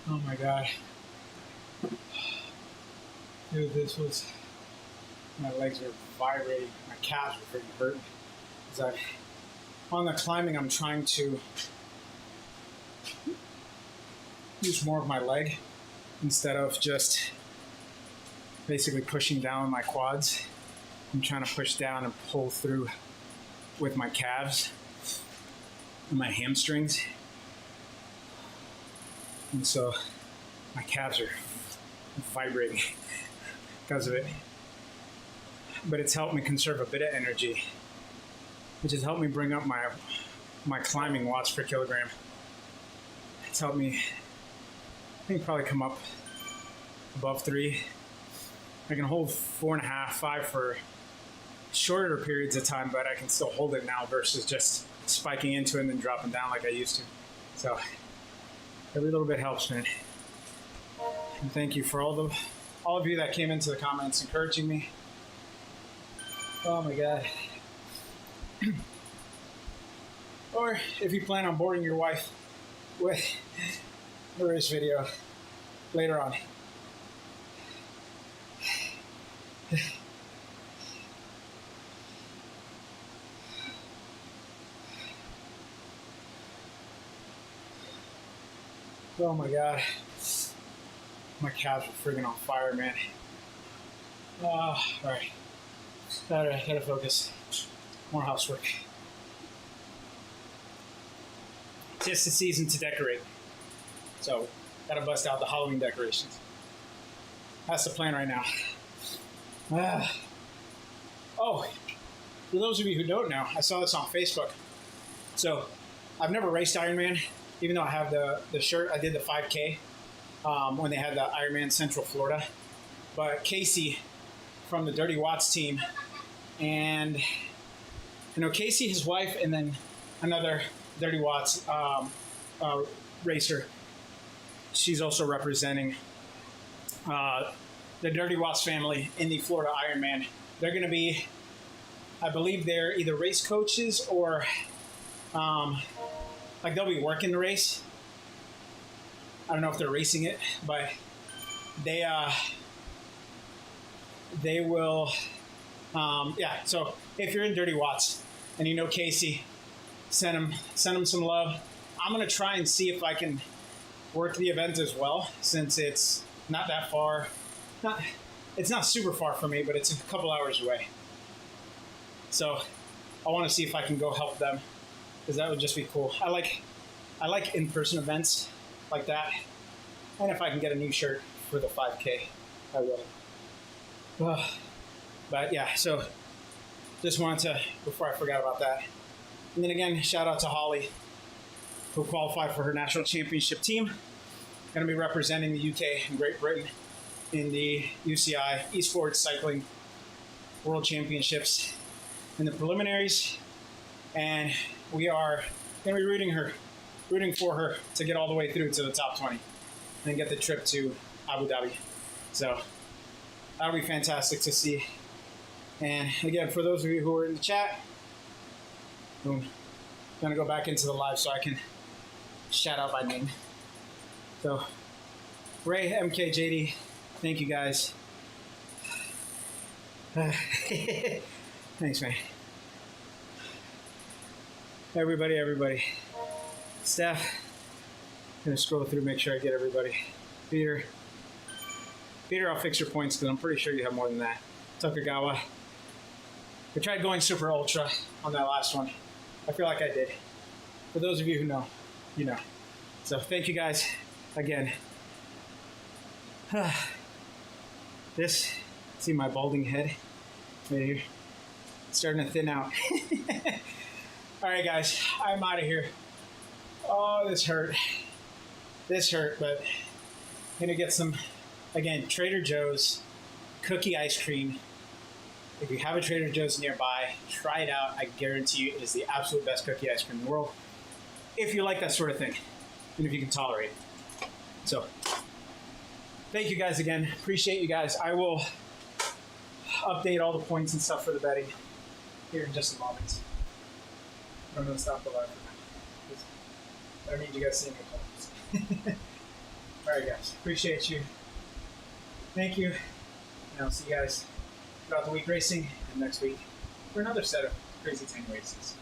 Oh my God. Dude, this was, my legs were vibrating, my calves were freaking hurting. Because on the climbing, I'm trying to use more of my leg instead of just basically pushing down my quads. I'm trying to push down and pull through with my calves and my hamstrings. And so my calves are vibrating because of it. But it's helped me conserve a bit of energy, which has helped me bring up my climbing watts per kilogram. It's helped me, I think, probably come up above 3. I can hold 4.5, 5 for shorter periods of time, but I can still hold it now versus just spiking into it and then dropping down like I used to. So every little bit helps, man. And thank you for all of you that came into the comments encouraging me. Oh my God. Or if you plan on boarding your wife with a race video later on. Oh my God. My calves are friggin' on fire, man. All right. Gotta focus. More housework. Tis the season to decorate. So, gotta bust out the Halloween decorations. That's the plan right now. Oh, for those of you who don't know, I saw this on Facebook. So, I've never raced Ironman, even though I have the shirt. I did the 5K when they had the Ironman Central Florida. But Casey from the Dirty Watts team, and Casey, his wife, and then another Dirty Watts racer. She's also representing the Dirty Watts family in the Florida Ironman. They're going to be, I believe they're either race coaches or they'll be working the race. I don't know if they're racing it, but they will. So if you're in Dirty Watts and you know Casey, send him some love. I'm gonna try and see if I can work the event as well, since it's not that far. It's not super far from me, but it's a couple hours away. So I want to see if I can go help them, because that would just be cool. I like in-person events like that, and if I can get a new shirt for the 5K, I will. But yeah, so just wanted to, before I forgot about that. And then again, shout out to Holly, who qualified for her national championship team. Going to be representing the UK and Great Britain in the UCI Esports Cycling World Championships in the preliminaries. And we are going to be rooting for her to get all the way through to the top 20 and get the trip to Abu Dhabi. So that'll be fantastic to see. And again, for those of you who are in the chat, I'm going to go back into the live so I can shout out by name. So, Ray, MK, JD, thank you guys. Thanks, man. Everybody. Steph, I'm going to scroll through, make sure I get everybody. Peter, I'll fix your points because I'm pretty sure you have more than that. Tokugawa. I tried going super ultra on that last one. I feel like I did. For those of you who know, you know. So thank you guys again. See my balding head right here? It's starting to thin out. All right, guys, I'm out of here. Oh, this hurt, but I'm gonna get some, again, Trader Joe's cookie ice cream. If you have a Trader Joe's nearby, try it out. I guarantee you it is the absolute best cookie ice cream in the world, if you like that sort of thing, and if you can tolerate it. So, thank you guys again. Appreciate you guys. I will update all the points and stuff for the betting here in just a moment. I'm going to stop the live for now. I don't need you guys seeing my comments. All right, guys. Appreciate you. Thank you. And I'll see you guys throughout the week racing and next week for another set of Crazy 10 races.